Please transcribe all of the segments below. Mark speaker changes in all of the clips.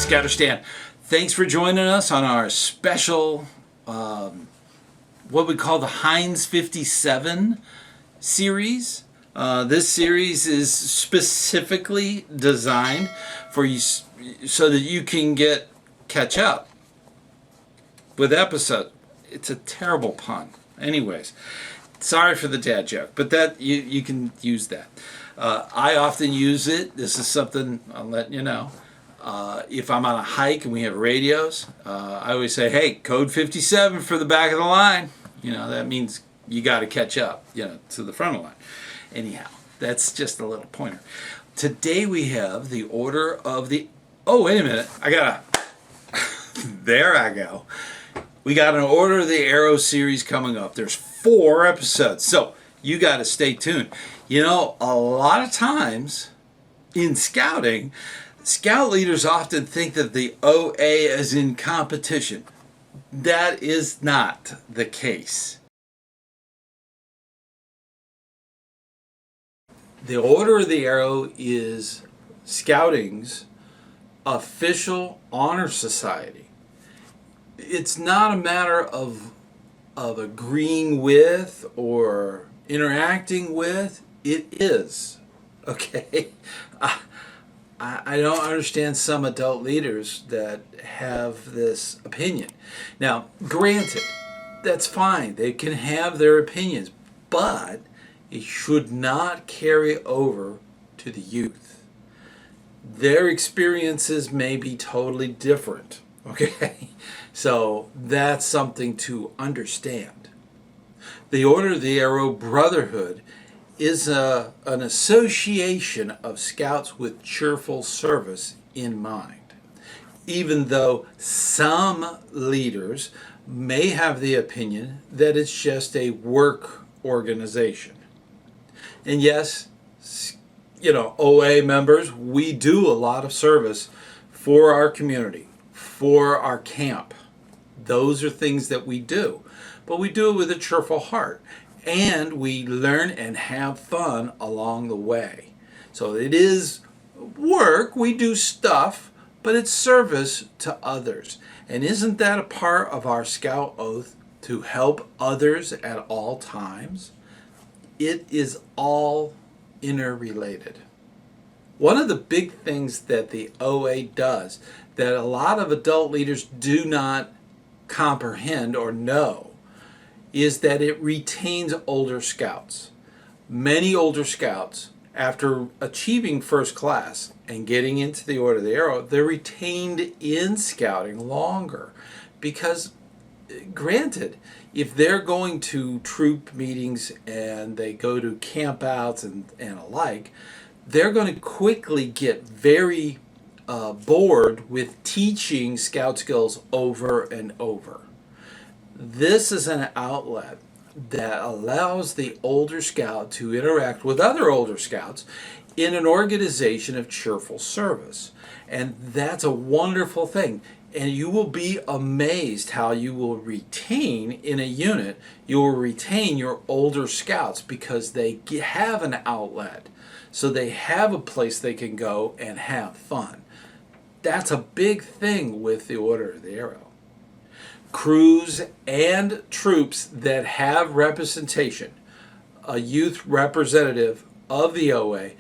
Speaker 1: ScouterStan. Thanks for joining us on our special, what we call the Heinz 57 series. This series is specifically designed for you so that you can catch up with episodes. It's a terrible pun. Anyways, sorry for the dad joke, but that you can use that. I often use it. This is something I'll let you know. If I'm on a hike and we have radios, I always say, hey, code 57 for the back of the line. You know, that means you got to catch up, to the front of the line. Anyhow, that's just a little pointer. Today we have the order of the... Oh, wait a minute. There I go. We got an Order of the Arrow series coming up. There's 4 episodes, so you got to stay tuned. A lot of times in scouting, scout leaders often think that the OA is in competition. That is not the case. The Order of the Arrow is scouting's official honor society. It's not a matter of agreeing with or interacting with. It is. Okay? I don't understand some adult leaders that have this opinion. Now, granted, that's fine. They can have their opinions, but it should not carry over to the youth. Their experiences may be totally different. Okay? So that's something to understand. The Order of the Arrow Brotherhood is an association of scouts with cheerful service in mind. Even though some leaders may have the opinion that it's just a work organization. And yes, OA members, we do a lot of service for our community, for our camp. Those are things that we do. But we do it with a cheerful heart. And we learn and have fun along the way. So it is work, we do stuff, but it's service to others. And isn't that a part of our scout oath, to help others at all times? It is all interrelated. One of the big things that the OA does that a lot of adult leaders do not comprehend or know is that it retains older scouts. Many older scouts, after achieving first class and getting into the Order of the Arrow, they're retained in scouting longer. Because, granted, if they're going to troop meetings and they go to campouts and alike, they're going to quickly get very bored with teaching scout skills over and over. This is an outlet that allows the older scout to interact with other older scouts in an organization of cheerful service. And that's a wonderful thing. And you will be amazed how you will retain in a unit, you will retain your older scouts because they have an outlet. So they have a place they can go and have fun. That's a big thing with the Order of the Arrow. Crews and troops that have representation, a youth representative of the OA,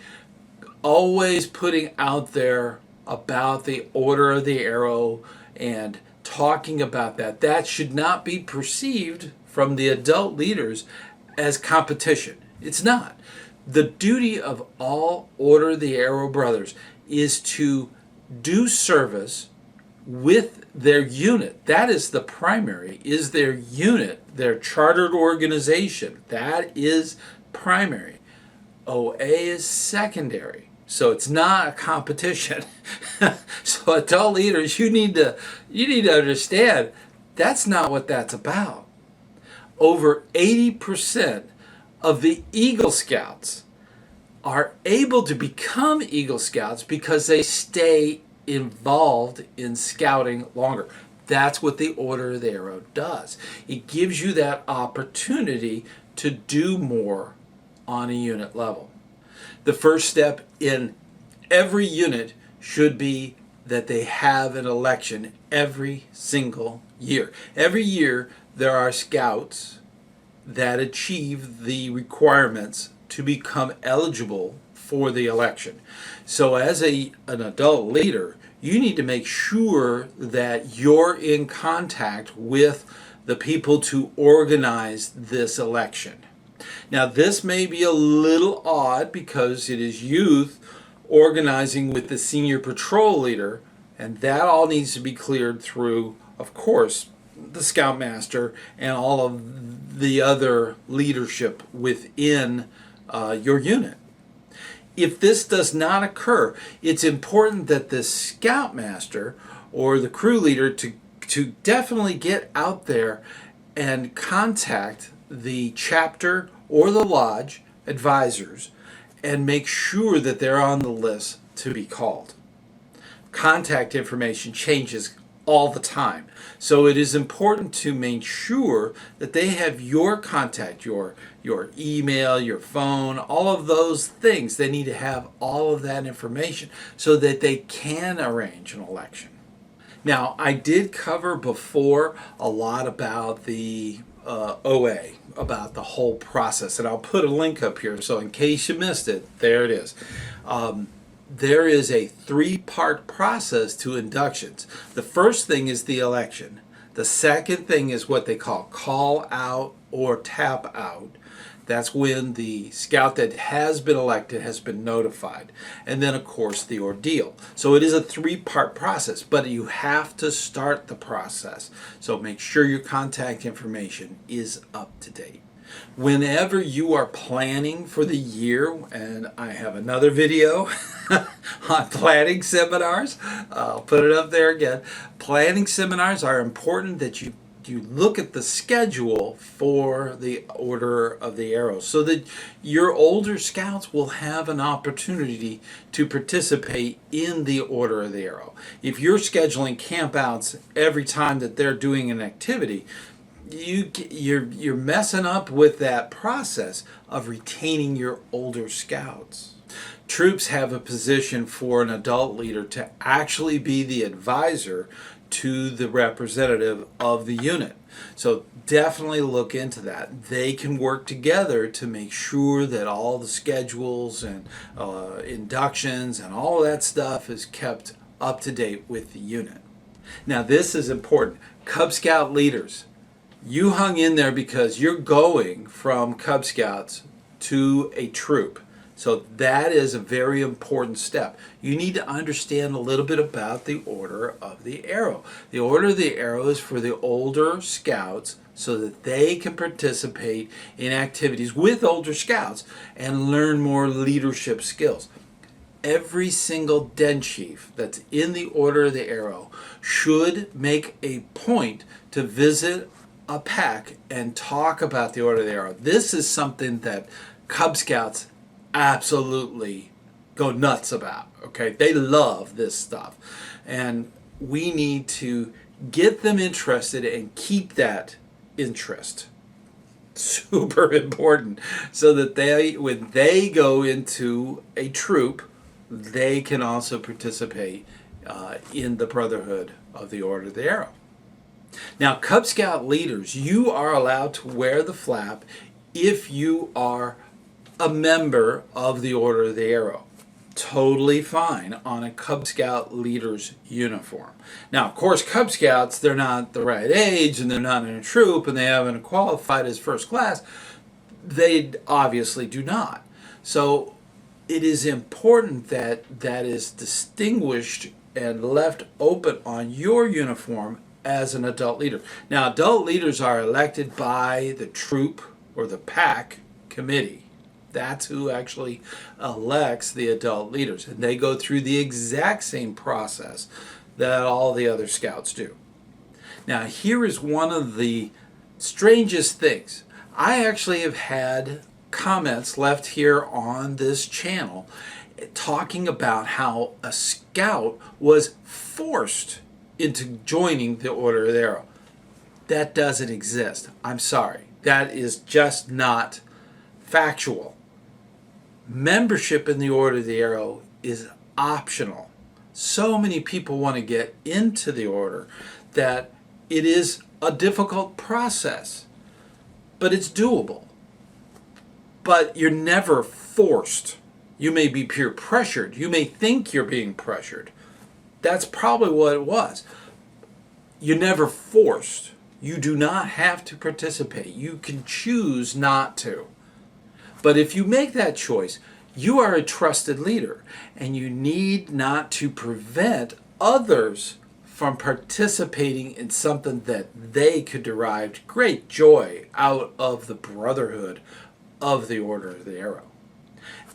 Speaker 1: always putting out there about the Order of the Arrow and talking about that. That should not be perceived from the adult leaders as competition. It's not. The duty of all Order of the Arrow brothers is to do service with their unit. That is the primary, is their unit, their chartered organization. That is primary. OA is secondary. So it's not a competition. So adult leaders, you need to understand that's not what that's about. Over 80% of the Eagle Scouts are able to become Eagle Scouts because they stay involved in scouting longer. That's what the Order of the Arrow does. It gives you that opportunity to do more on a unit level. The first step in every unit should be that they have an election every single year. Every year there are scouts that achieve the requirements to become eligible for the election. So as an adult leader, you need to make sure that you're in contact with the people to organize this election. Now, this may be a little odd because it is youth organizing with the senior patrol leader, and that all needs to be cleared through, of course, the scoutmaster and all of the other leadership within your unit. If this does not occur, it's important that the scoutmaster or the crew leader to definitely get out there and contact the chapter or the lodge advisors and make sure that they're on the list to be called. Contact information changes all the time. So it is important to make sure that they have your contact, your email, your phone, all of those things. They need to have all of that information so that they can arrange an election. Now, I did cover before a lot about the OA, about the whole process, and I'll put a link up here so in case you missed it, there it is. There is a 3-part process to inductions. The first thing is the election. The second thing is what they call out or tap out. That's when the scout that has been elected has been notified. And then, of course, the ordeal. So it is a 3-part process, but you have to start the process. So make sure your contact information is up to date. Whenever you are planning for the year, and I have another video on planning seminars, I'll put it up there again. Planning seminars are important that you look at the schedule for the Order of the Arrow so that your older scouts will have an opportunity to participate in the Order of the Arrow. If you're scheduling campouts every time that they're doing an activity, you're messing up with that process of retaining your older scouts. Troops have a position for an adult leader to actually be the advisor to the representative of the unit. So definitely look into that. They can work together to make sure that all the schedules and inductions and all that stuff is kept up to date with the unit. Now this is important. Cub Scout leaders, you hung in there because you're going from Cub Scouts to a troop. So that is a very important step. You need to understand a little bit about the Order of the Arrow. The Order of the Arrow is for the older scouts so that they can participate in activities with older scouts and learn more leadership skills. Every single den chief that's in the Order of the Arrow should make a point to visit a pack and talk about the Order of the Arrow. This is something that Cub Scouts absolutely go nuts about. Okay, they love this stuff, and we need to get them interested and keep that interest. Super important, so that when they go into a troop, they can also participate in the Brotherhood of the Order of the Arrow. Now, Cub Scout leaders, you are allowed to wear the flap if you are a member of the Order of the Arrow. Totally fine on a Cub Scout leader's uniform. Now, of course, Cub Scouts, they're not the right age and they're not in a troop and they haven't qualified as first class. They obviously do not. So it is important that that is distinguished and left open on your uniform as an adult leader. Now, adult leaders are elected by the troop or the pack committee. That's who actually elects the adult leaders. And they go through the exact same process that all the other scouts do. Now, here is one of the strangest things. I actually have had comments left here on this channel talking about how a scout was forced into joining the Order of the Arrow. That doesn't exist. I'm sorry. That is just not factual. Membership in the Order of the Arrow is optional. So many people want to get into the order that it is a difficult process, but it's doable. But you're never forced. You may be peer pressured. You may think you're being pressured. That's probably what it was. You're never forced. You do not have to participate. You can choose not to. But if you make that choice, you are a trusted leader, and you need not to prevent others from participating in something that they could derive great joy out of the brotherhood of the Order of the Arrow.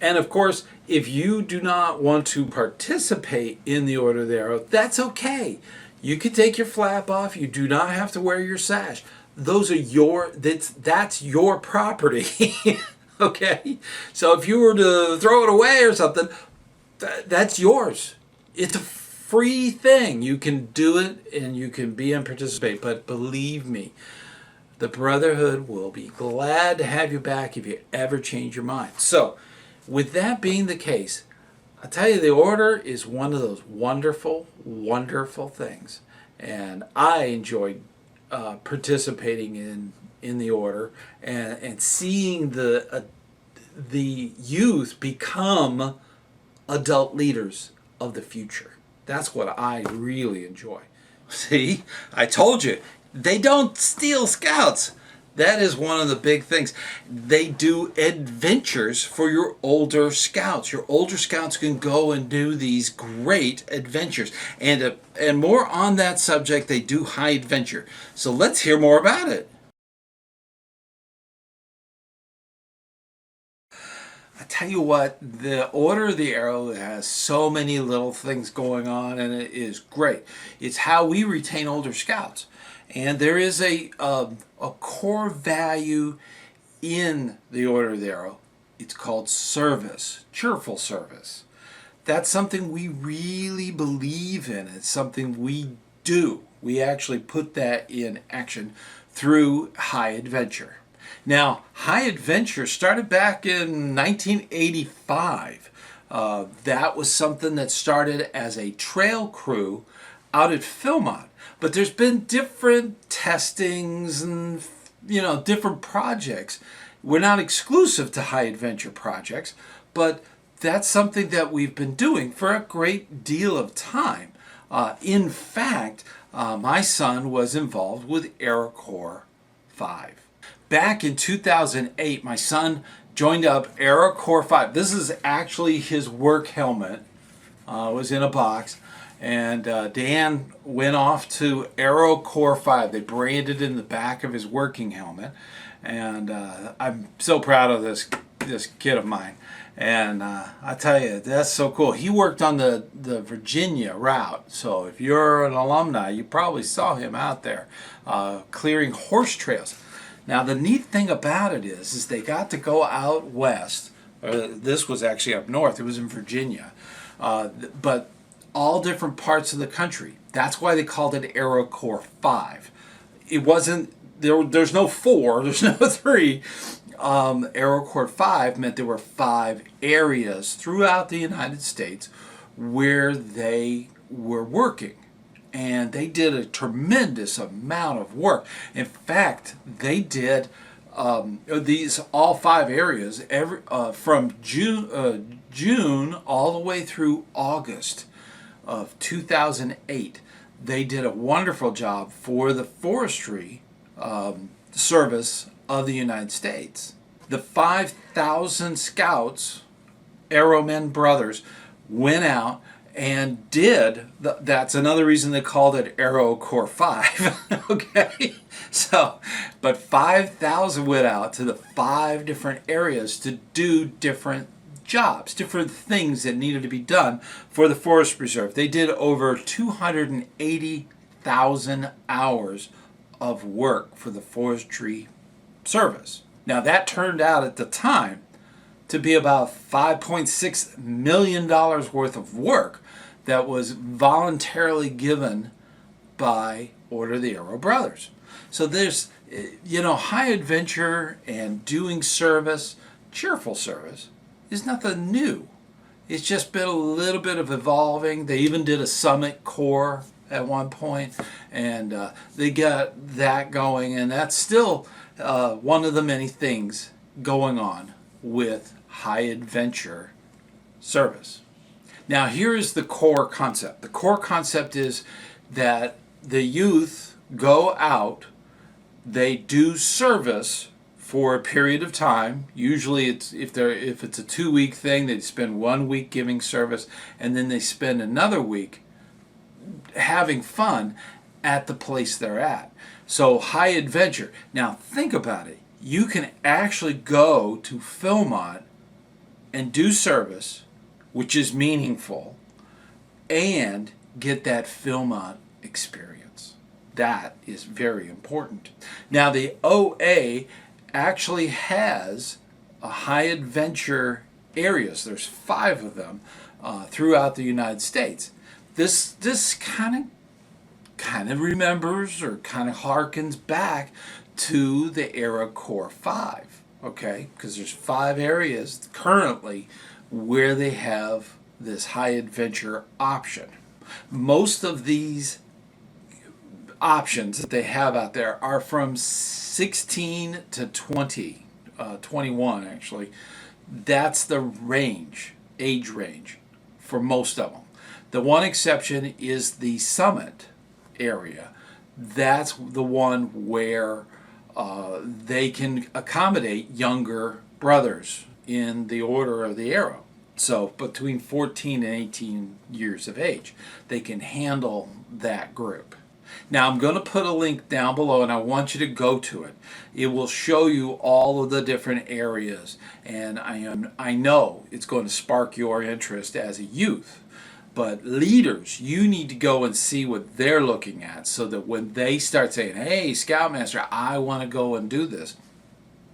Speaker 1: And of course, if you do not want to participate in the Order of the Arrow, that's okay. You can take your flap off. You do not have to wear your sash. Those are that's your property. Okay? So if you were to throw it away or something, that's yours. It's a free thing. You can do it and you can be and participate. But believe me, the Brotherhood will be glad to have you back if you ever change your mind. So, with that being the case, I tell you, the Order is one of those wonderful, wonderful things. And I enjoyed participating in the Order and seeing the youth become adult leaders of the future. That's what I really enjoy. See, I told you, they don't steal scouts. That is one of the big things. They do adventures for your older scouts. Your older scouts can go and do these great adventures. And more on that subject, they do high adventure. So let's hear more about it. I tell you what, the Order of the Arrow has so many little things going on, and it is great. It's how we retain older scouts. And there is a core value in the Order of the Arrow. It's called service, cheerful service. That's something we really believe in. It's something we do. We actually put that in action through high adventure. Now, high adventure started back in 1985. That was something that started as a trail crew out at Philmont. But there's been different testings and, different projects. We're not exclusive to high adventure projects, but that's something that we've been doing for a great deal of time. In fact, my son was involved with AeroCorps 5. Back in 2008, my son joined up AeroCorps 5. This is actually his work helmet. It was in a box. And Dan went off to AeroCorps 5. They branded in the back of his working helmet. And I'm so proud of this kid of mine. And I tell you, that's so cool. He worked on the Virginia route. So if you're an alumni, you probably saw him out there clearing horse trails. Now, the neat thing about it is they got to go out west. This was actually up north. It was in Virginia. But all different parts of the country. That's why they called it AeroCorps 5. It wasn't, there's no 4, there's no 3. AeroCorps 5 meant there were 5 areas throughout the United States where they were working. And they did a tremendous amount of work. In fact, they did these all 5 areas from June all the way through August of 2008. They did a wonderful job for the forestry service of the United States. The 5,000 scouts, Arrowmen brothers, went out and did, that's another reason they called it AeroCorps 5, okay? So, but 5,000 went out to the 5 different areas to do different jobs, different things that needed to be done for the forest preserve. They did over 280,000 hours of work for the forestry service. Now that turned out at the time to be about $5.6 million worth of work that was voluntarily given by Order of the Arrow Brothers. So there's, high adventure and doing service, cheerful service, is nothing new. It's just been a little bit of evolving. They even did a summit core at one point, and they got that going, and that's still one of the many things going on with high adventure service. Now, here is the core concept. The core concept is that the youth go out, they do service for a period of time. Usually, if it's a 2 week thing, they spend 1 week giving service, and then they spend another week having fun at the place they're at. So high adventure. Now think about it. You can actually go to Philmont and do service, which is meaningful, and get that Philmont experience. That is very important. Now the OA actually has a high adventure areas. There's 5 of them throughout the United States. This kind of remembers or kind of harkens back to the Era Core 5, okay? Because there's 5 areas currently where they have this high adventure option. Most of these options that they have out there are from 16 to 21 actually. That's the age range for most of them. The one exception is the Summit area. That's the one where they can accommodate younger brothers in the order of the arrow. So between 14 and 18 years of age, they can handle that group. Now I'm going to put a link down below, and I want you to go to it. It will show you all of the different areas, and I know it's going to spark your interest as a youth. But leaders, you need to go and see what they're looking at, so that when they start saying, hey, Scoutmaster, I want to go and do this,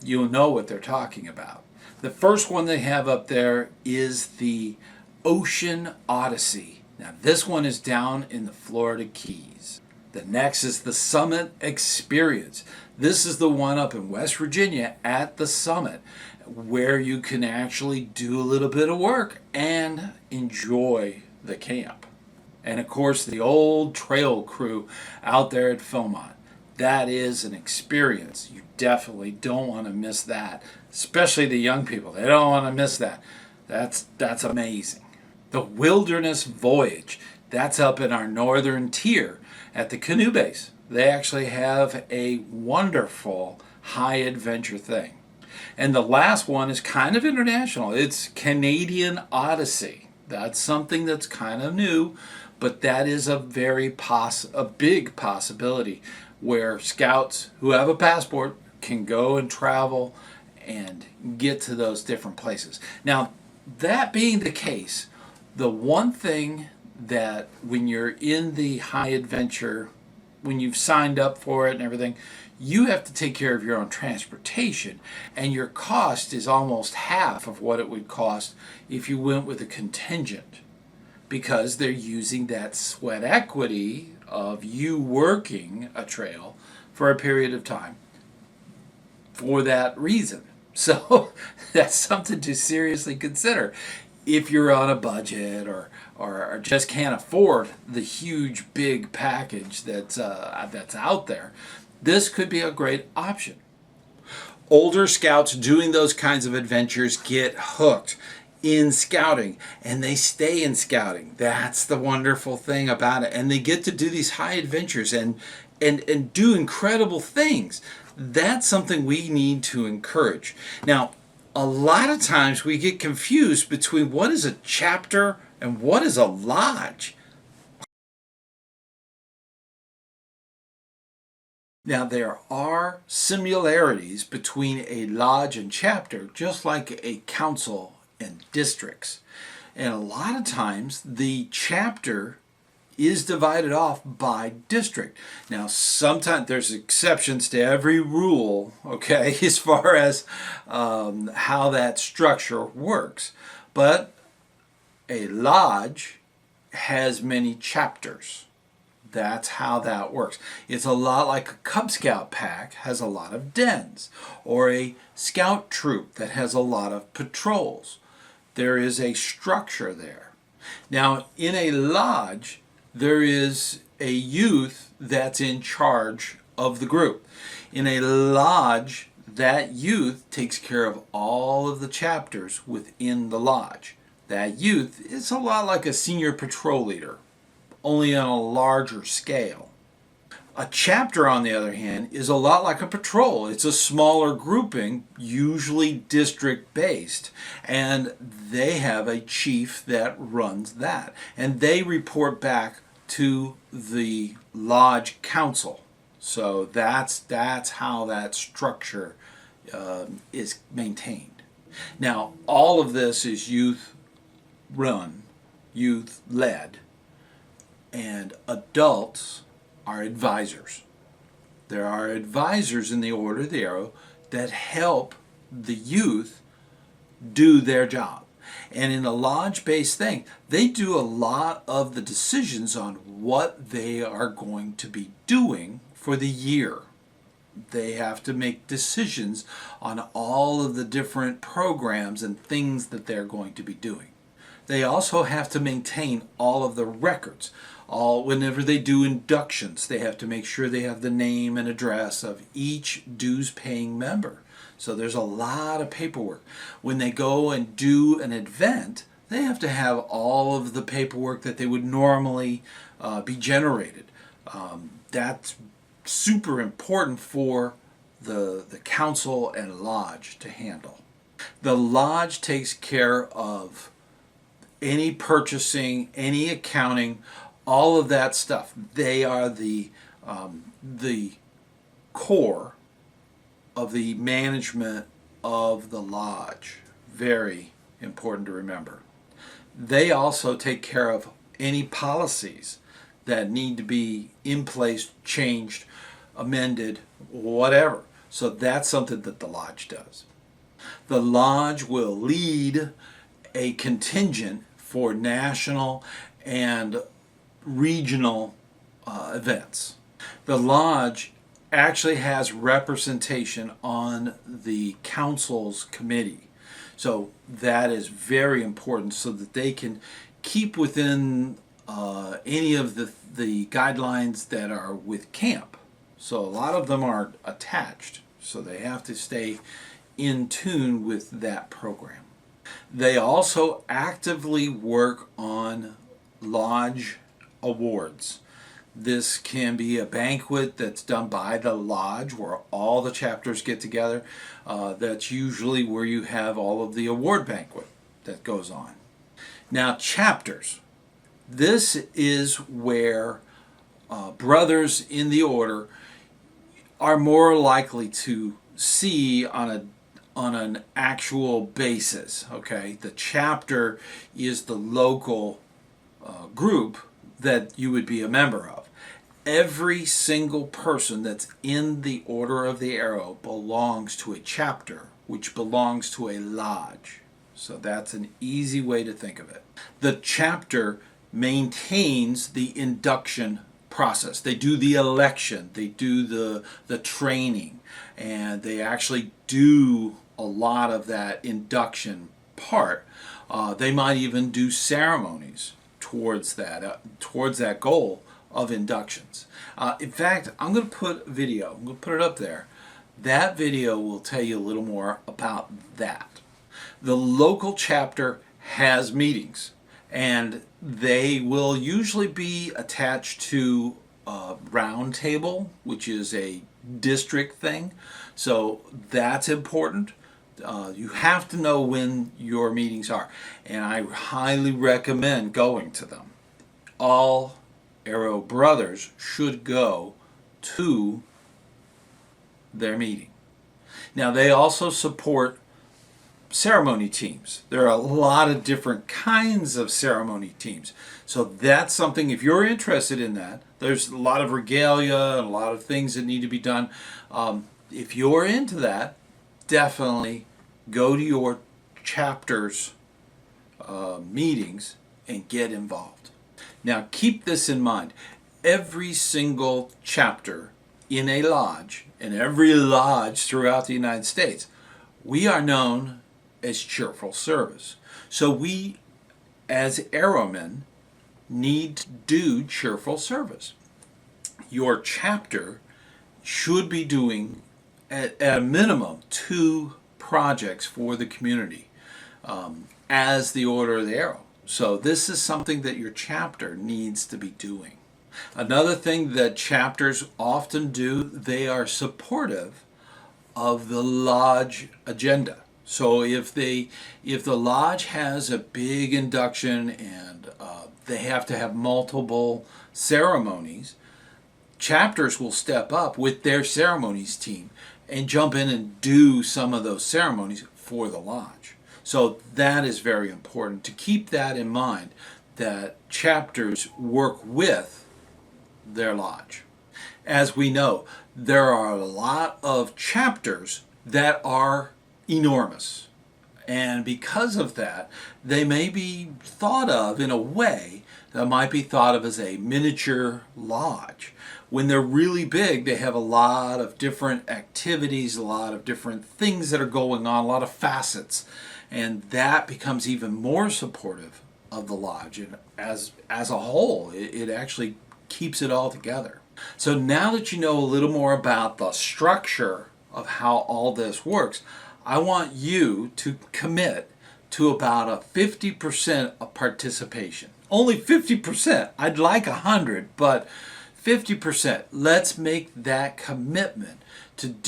Speaker 1: you'll know what they're talking about. The first one they have up there is the Ocean Odyssey. Now this one is down in the Florida Keys. The next is the Summit Experience. This is the one up in West Virginia at the Summit, where you can actually do a little bit of work and enjoy the camp. And of course, the old trail crew out there at Philmont. That is an experience. You definitely don't want to miss that, especially the young people. They don't want to miss that. That's amazing. The Wilderness Voyage. That's up in our northern tier at the canoe base. They actually have a wonderful high adventure thing. And the last one is kind of international. It's Canadian Odyssey. That's something that's kind of new, but that is a big possibility where scouts who have a passport can go and travel and get to those different places. Now, that being the case, the one thing that when you're in the high adventure, when you've signed up for it and everything, you have to take care of your own transportation, and your cost is almost half of what it would cost if you went with a contingent, because they're using that sweat equity of you working a trail for a period of time for that reason. So that's something to seriously consider if you're on a budget or just can't afford the huge big package that's out there. This could be a great option. Older scouts doing those kinds of adventures get hooked in scouting, and they stay in scouting. That's the wonderful thing about it. And they get to do these high adventures and do incredible things. That's something we need to encourage. Now, a lot of times we get confused between what is a chapter and what is a lodge. Now, there are similarities between a lodge and chapter, just like a council and districts. And a lot of times the chapter is divided off by district. Now, sometimes there's exceptions to every rule, okay, as far as how that structure works. But a lodge has many chapters. That's how that works. It's a lot like a Cub Scout pack has a lot of dens, or a scout troop that has a lot of patrols. There is a structure there. Now, in a lodge, there is a youth that's in charge of the group. In a lodge, that youth takes care of all of the chapters within the lodge. That youth is a lot like a senior patrol leader, only on a larger scale. A chapter, on the other hand, is a lot like a patrol. It's a smaller grouping, usually district-based, and they have a chief that runs that. And they report back to the lodge council. So that's how that structure is maintained. Now, all of this is youth-run, youth-led, and adults are advisors. There are advisors in the Order of the Arrow that help the youth do their job. And in a lodge-based thing, they do a lot of the decisions on what they are going to be doing for the year. They have to make decisions on all of the different programs and things that they're going to be doing. They also have to maintain all of the records. Whenever they do inductions, they have to make sure they have the name and address of each dues-paying member. So there's a lot of paperwork. When they go and do an event, they have to have all of the paperwork that they would normally be generated. That's super important for the council and lodge to handle. The lodge takes care of any purchasing, any accounting, all of that stuff. They are the core of the management of the lodge. Very important to remember. They also take care of any policies that need to be in place, changed, amended, whatever. So that's something that the lodge does. The lodge will lead a contingent for national and regional events. The lodge actually has representation on the council's committee. So that is very important so that they can keep within any of the guidelines that are with camp. So a lot of them are attached, so they have to stay in tune with that program. They also actively work on lodge awards. This can be a banquet that's done by the lodge where all the chapters get together. That's usually where you have all of the award banquet that goes on. Now, chapters. This is where brothers in the order are more likely to see on an actual basis. Okay, the chapter is the local group that you would be a member of. Every single person that's in the Order of the Arrow belongs to a chapter, which belongs to a lodge. So that's an easy way to think of it. The chapter maintains the induction process. They do the election, they do the training, and they actually do a lot of that induction part. They might even do ceremonies towards that goal of inductions. In fact, I'm going to put a video. I'm going to put it up there. That video will tell you a little more about that. The local chapter has meetings, and they will usually be attached to a round table, which is a district thing. So that's important. You have to know when your meetings are, and I highly recommend going to them. All Arrow brothers should go to their meeting. Now, they also support ceremony teams. There are a lot of different kinds of ceremony teams. So that's something, if you're interested in that, there's a lot of regalia and a lot of things that need to be done. If you're into that, definitely go to your chapter's meetings and get involved. Now, keep this in mind. Every single chapter in a lodge, and every lodge throughout the United States, we are known as cheerful service. So we, as Arrowmen, need to do cheerful service. Your chapter should be doing, at a minimum, 2 projects for the community as the Order of the Arrow. So this is something that your chapter needs to be doing. Another thing that chapters often do, they are supportive of the lodge agenda. So if the lodge has a big induction and they have to have multiple ceremonies, chapters will step up with their ceremonies team and jump in and do some of those ceremonies for the lodge. So that is very important to keep that in mind, that chapters work with their lodge. As we know, there are a lot of chapters that are enormous. And because of that, they may be thought of in a way that might be thought of as a miniature lodge. When they're really big, they have a lot of different activities, a lot of different things that are going on, a lot of facets. And that becomes even more supportive of the lodge. And as a whole, it actually keeps it all together. So now that you know a little more about the structure of how all this works, I want you to commit to about a 50% of participation. Only 50%. I'd like 100, but 50%. Let's make that commitment to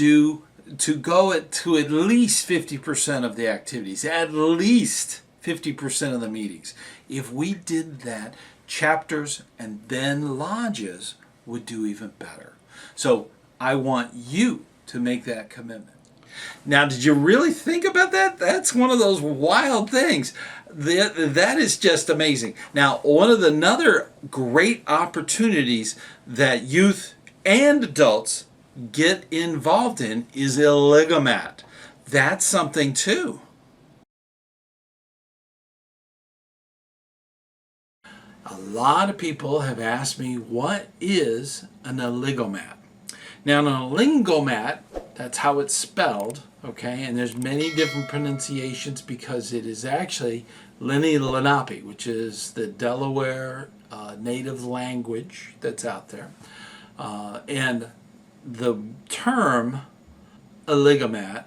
Speaker 1: go to at least 50% of the activities, at least 50% of the meetings. If we did that, chapters and then lodges would do even better. So I want you to make that commitment. Now, did you really think about that? That's one of those wild things. That is just amazing. Now, one of the another great opportunities that youth and adults get involved in is Elangomat. That's something too. A lot of people have asked me, what is an Elangomat? Now, an Elangomat, that's how it's spelled, okay? And there's many different pronunciations because it is actually Lenape, which is the Delaware native language that's out there. And the term Elangomat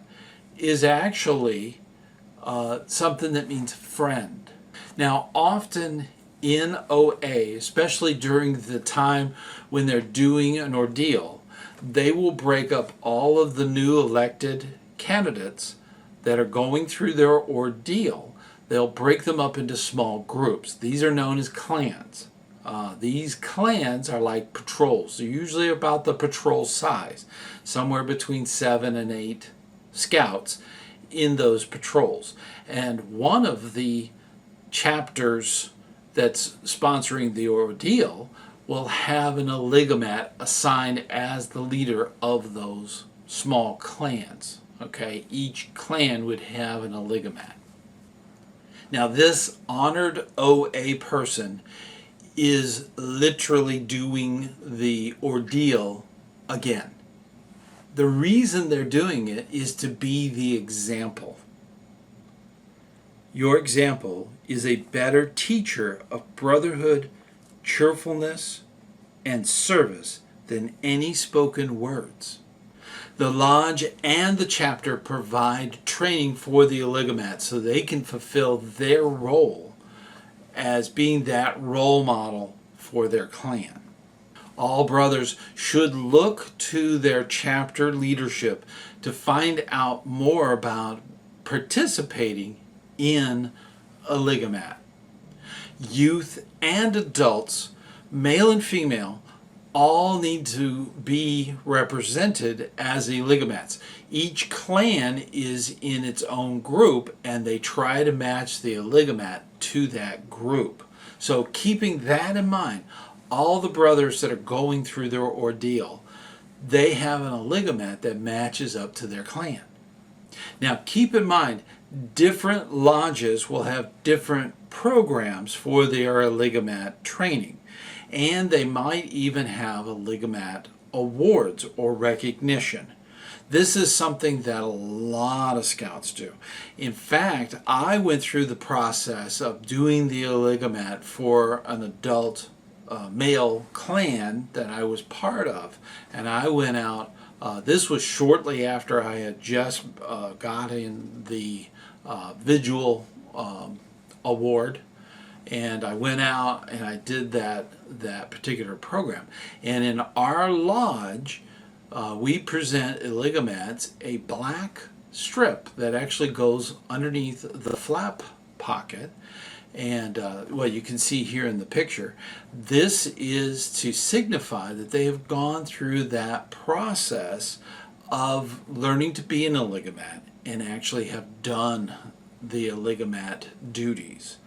Speaker 1: is actually something that means friend. Now, often in OA, especially during the time when they're doing an ordeal, they will break up all of the new elected candidates that are going through their ordeal. They'll break them up into small groups. These are known as clans. These clans are like patrols. They're usually about the patrol size, somewhere between 7 and 8 scouts in those patrols. And one of the chapters that's sponsoring the ordeal will have an Elangomat assigned as the leader of those small clans. Okay, each clan would have an Elangomat. Now, this honored OA person is literally doing the ordeal again. The reason they're doing it is to be the example. Your example is a better teacher of brotherhood, cheerfulness, and service than any spoken words. The lodge and the chapter provide training for the Elangomat so they can fulfill their role as being that role model for their clan. All brothers should look to their chapter leadership to find out more about participating in Elangomat. Youth and adults, male and female, all need to be represented as Elangomats. Each clan is in its own group and they try to match the Elangomat to that group. So keeping that in mind, all the brothers that are going through their ordeal, they have an Elangomat that matches up to their clan. Now keep in mind, different lodges will have different programs for their Elangomat training. And they might even have Elangomat awards or recognition. This is something that a lot of scouts do. In fact, I went through the process of doing the Elangomat for an adult male clan that I was part of, and I went out. This was shortly after I had just gotten the Vigil award, and I went out and I did that particular program. And in our lodge, we present Elangomats a black strip that actually goes underneath the flap pocket. And well, you can see here in the picture, this is to signify that they have gone through that process of learning to be an Elangomat and actually have done the Elangomat duties.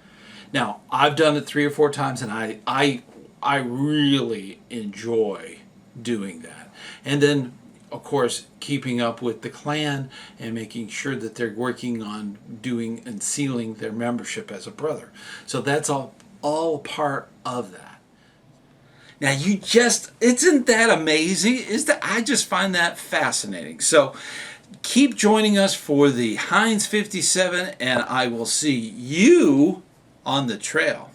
Speaker 1: Now, I've done it 3 or 4 times, and I really enjoy doing that. And then, of course, keeping up with the clan and making sure that they're working on doing and sealing their membership as a brother. So that's all part of that. Now, isn't that amazing? I just find that fascinating. So keep joining us for the Heinz 57, and I will see you on the trail.